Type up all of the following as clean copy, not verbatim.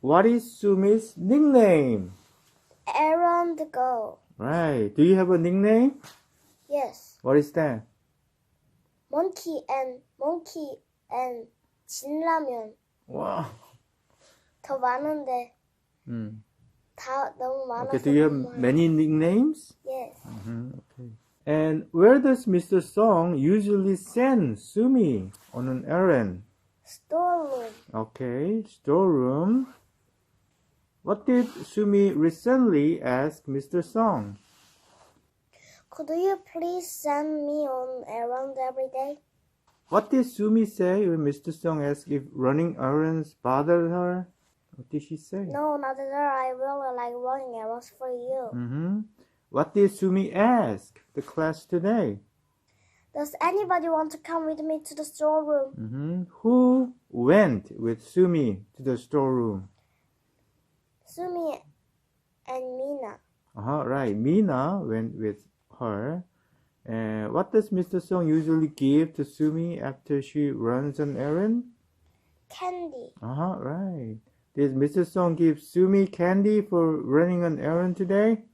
What is Sumi's nickname? Errand go. Right. Do you have a nickname? Yes. What is that? Monkey and 진라면. Wow. 더 많은데 Mm. 다 너무 많아서. Okay. Do you have many nicknames? Yes. Okay. And where does Mr. Song usually send Sumi on an errand? Storeroom. Okay, storeroom. What did Sumi recently ask Mr. Song? Could you please send me on errands every day? What did Sumi say when Mr. Song asked if running errands bothered her? What did she say? No, not at all. I really like running errands for you. What did Sumi ask the class today? Does anybody want to come with me to the storeroom? Who went with Sumi to the storeroom? Sumi and Mina. Right. Mina went with her. And what does Mr. Song usually give to Sumi after she runs an errand? Candy. Right. Did Mr. Song give Sumi candy for running an errand today?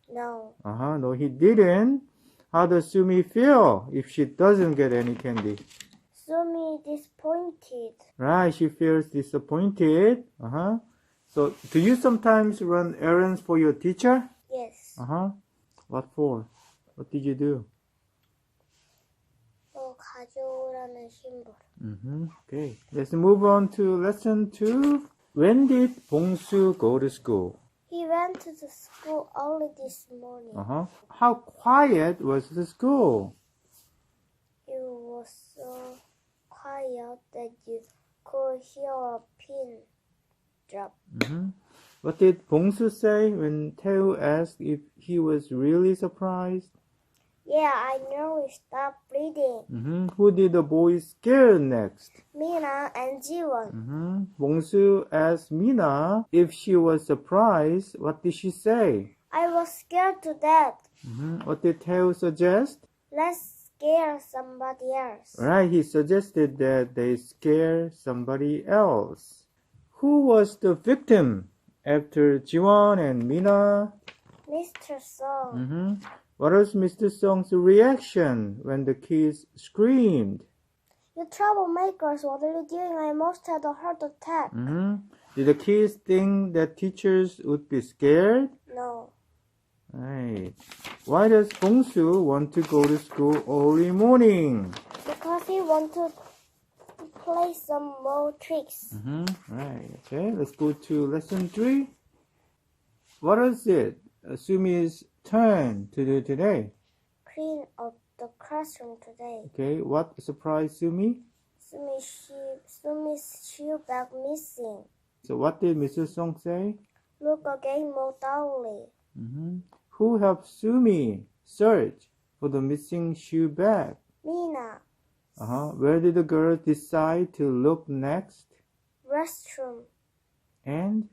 No. No, he didn't. How does Sumi feel if she doesn't get any candy? Sumi disappointed. Right, she feels disappointed. So, do you sometimes run errands for your teacher? Yes. What for? What did you do? 가져오라는 신분. Okay. Let's move on to lesson 2. When did Bongsu go to school? He went to the school early this morning. How quiet was the school? It was so quiet that you could hear a pin drop. What did Bongsu say when Tae asked if he was really surprised? Yeah, I nearly stopped breathing. Who did the boys scare next? Mina and Jiwon. Bongsu asked Mina if she was surprised. What did she say? I was scared to death. What did Tae suggest? Let's scare somebody else. Right, he suggested that they scare somebody else. Who was the victim after Jiwon and Mina? Mr. Song. What was Mr. Song's reaction when the kids screamed? You troublemakers, what are you doing? I almost had a heart attack. Did the kids think that teachers would be scared? No. Right. Why does Bongsu want to go to school early morning? Because he wanted to play some more tricks. Right. Okay, let's go to lesson 3. What is it Sumi's turn to do today? Clean up the classroom today. Okay, what surprised Sumi? Sumi's shoe bag missing. So what did Mr. Song say? Look again more thoroughly. Who helped Sumi search for the missing shoe bag? Mina. Where did the girls decide to look next? Restroom. And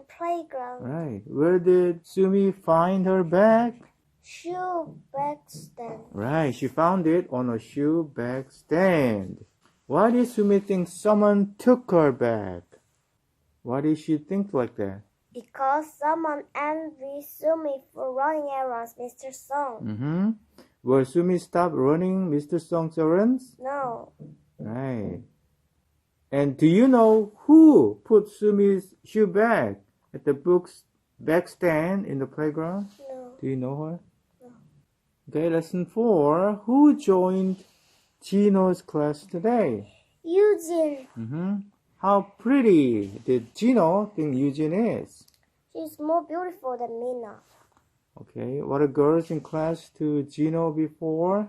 Playground. right, where did Sumi find her bag? Shoe bag stand. Right, she found it on a shoe bag stand. Why did Sumi think someone took her bag? Why did she think like that? Because someone envied Sumi for running errands, Mr. Song. Will Sumi stop running Mr. Song's errands? No. Right. And do you know who put Sumi's shoe bag at the book's bag stand in the playground? No. Do you know her? No. Okay, lesson 4. Who joined Gino's class today? Eugene. How pretty did Gino think Eugene is? She's more beautiful than Mina. Okay, what are girls in class to Gino before?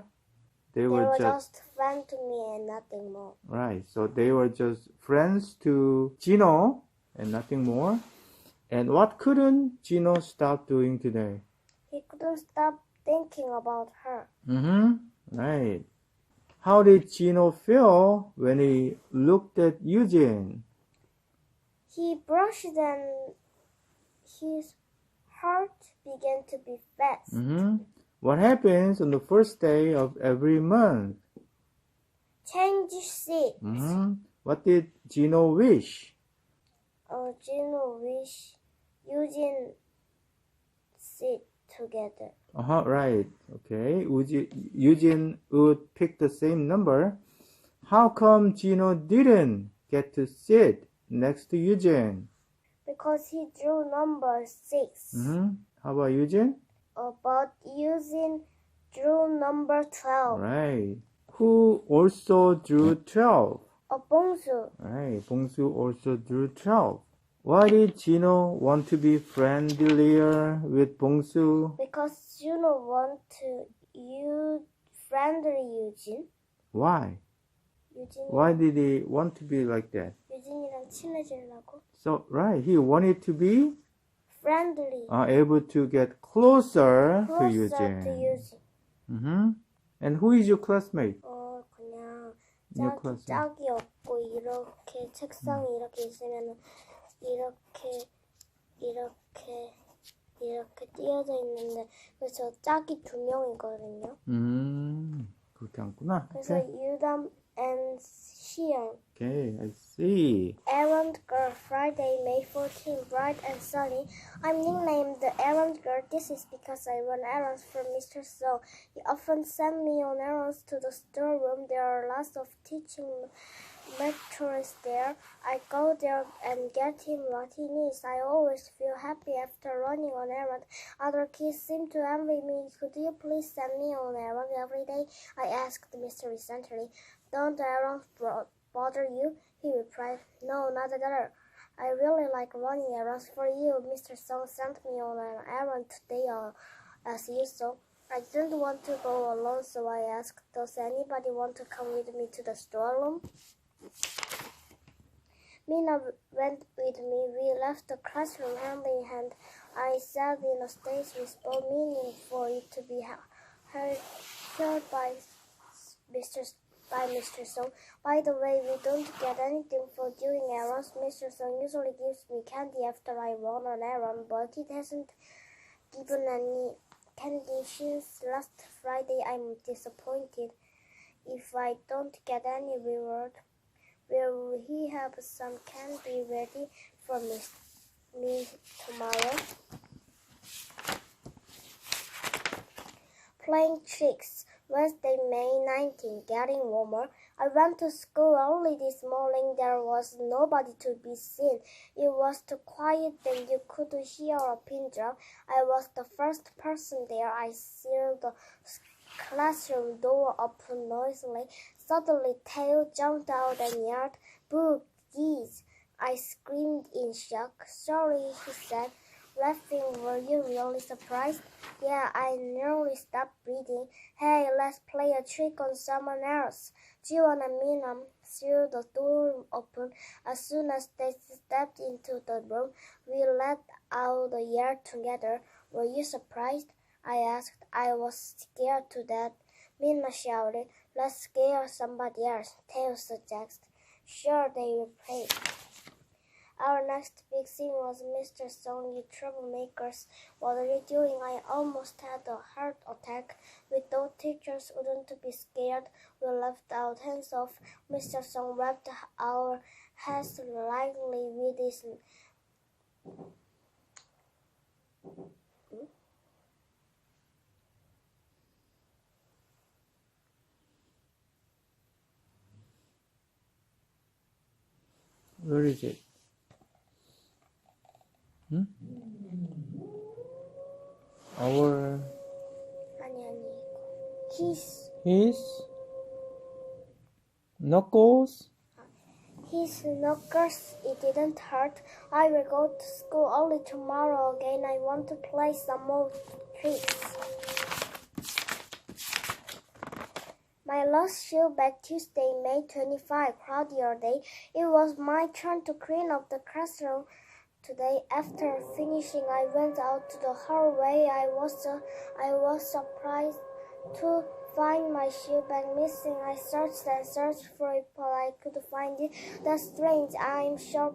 They were just friends to me and nothing more. Right, so they were just friends to Gino and nothing more. And what couldn't Gino stop doing today? He couldn't stop thinking about her. Right. How did Gino feel when he looked at Eugene? He brushed and his heart began to beat fast. What happens on the first day of every month? Change seats. What did Gino wish? Gino wish Eugene sit together. Right. Okay. Eugene would pick the same number. How come Gino didn't get to sit next to Eugene? Because he drew number 6. How about Eugene? But Eugene drew number 12. Right. Who also drew 12? Bongsu. Right. Bongsu also drew 12. Why did Gino want to be friendlier with Bongsu? Because Gino want to friendly Eugene. Why? Eugene. Why did he want to be like that? 유진이랑 친해지려고. So, right, he wanted to be friendly. Able to get closer to Eugene. And who is your classmate? 그냥 Your classmate. 짝이 없고 이렇게 책상이 이렇게 있으면 이렇게 띄어져 있는데 그래서 짝이 2명이거든요. 그렇게 않구나. 그래서 유담 and Xiang. Okay, I see. Errand Girl, Friday, May 14, bright and sunny. I'm nicknamed the Errand Girl. This is because I run errands for Mr. Song. He often sends me on errands to the storeroom. There are lots of teaching lecturers there. I go there and get him what he needs. I always feel happy after running on errand. Other kids seem to envy me. Could you please send me on errand every day? I asked Mr. recently. Don't errands bother you? He replied, No, not at all. I really like running errands for you. Mr. Song sent me on an errand today as usual. I didn't want to go alone, so I asked, Does anybody want to come with me to the storeroom? Mina went with me. We left the classroom hand in hand. I sat in a stage whisper, meaning for it to be heard by Mr. Song. By the way, we don't get anything for doing errands. Mr. Song usually gives me candy after I run an errand, but he hasn't given any candy since last Friday. I'm disappointed. If I don't get any reward, will he have some candy ready for me tomorrow? Playing tricks. Wednesday, May 19, getting warmer. I went to school early this morning. There was nobody to be seen. It was too quiet and you could hear a pin drop. I was the first person there. I saw the classroom door open noisily. Suddenly, Tail jumped out and yelled, Boo, geese! I screamed in shock. Sorry, he said, laughing. Were you really surprised? Yeah, I nearly stopped breathing. Hey, let's play a trick on someone else. Jiwon and Minam threw the door open. As soon as they stepped into the room, we let out a yell together. Were you surprised? I asked. I was scared to death. Minna shouted. Let's scare somebody else, Tail suggested. Sure, they replied. Our next big scene was Mr. Song, you troublemakers. What are you doing? I almost had a heart attack. We thought teachers wouldn't be scared. We left our hands off. Mr. Song wrapped our heads lightly with his... Where is it? Our... His knuckles? His knuckles, it didn't hurt. I will go to school early tomorrow again. I want to play some more tricks. My last shoe back Tuesday, May 25, cloudier day. It was my turn to clean up the classroom. Today, after finishing, I went out to the hallway. I was surprised to find my shoe bag missing. I searched and searched for it, but I couldn't find it. That's strange. I'm sure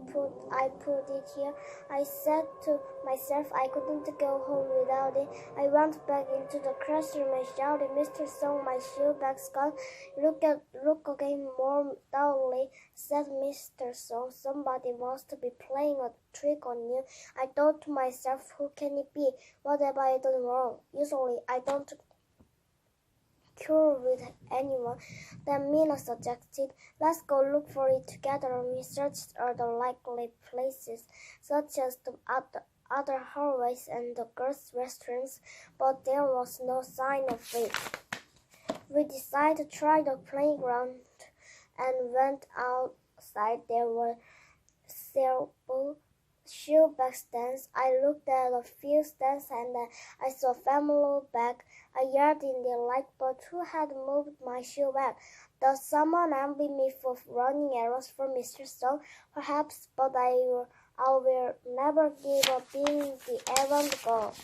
I put it here. I said to myself I couldn't go home without it. I went back into the classroom and shouted, Mr. Song, my shoe bag's gone. Look again more thoroughly, said Mr. Song. Somebody must be playing a trick on you. I thought to myself, who can it be? What have I done wrong? Usually I don't quarrel with anyone. Then Mina suggested, let's go look for it together. We searched all the likely places, such as the other hallways and the girls' restrooms, but there was no sign of it. We decided to try the playground and went outside. There were several shoe bag stands. I looked at a few stands and I saw a family bag. I yelled in delight, but who had moved my shoe bag? Does someone envy me for running errands for Mr. Song? Perhaps, but I will never give up being the errand girl.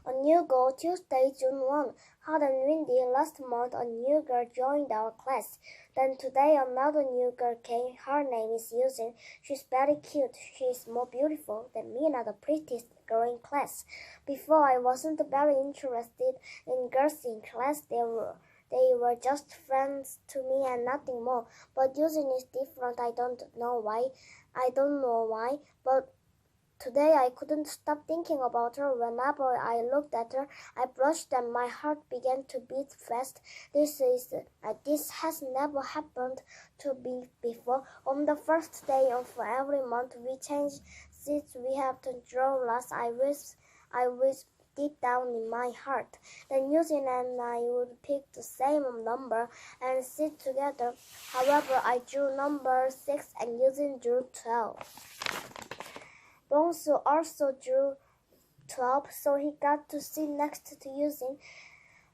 A new girl, Tuesday, June 1. Hot and windy. Last month, a new girl joined our class. Then today, another new girl came. Her name is Yuzin. She's very cute. She's more beautiful than Mina, the prettiest girl in class. Before, I wasn't very interested in girls in class. They were just friends to me and nothing more. But Yuzin is different. I don't know why, but today I couldn't stop thinking about her. Whenever I looked at her, I blushed and my heart began to beat fast. This has never happened to me before. On the first day of every month, we change seats. We have to draw lots. I wish deep down in my heart. Then Yuzin and I would pick the same number and sit together. However, I drew number 6 and Yuzin drew 12. Bongsu also drew 12, so he got to sit next to Yuzin.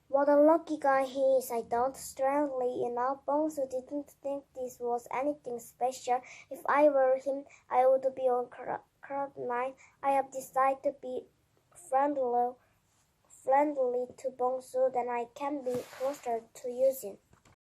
What a lucky guy he is, I thought. Strangely enough, Bongsu didn't think this was anything special. If I were him, I would be on crowd 9. I have decided to be friendly to Bongsu, then I can be closer to Yuzin.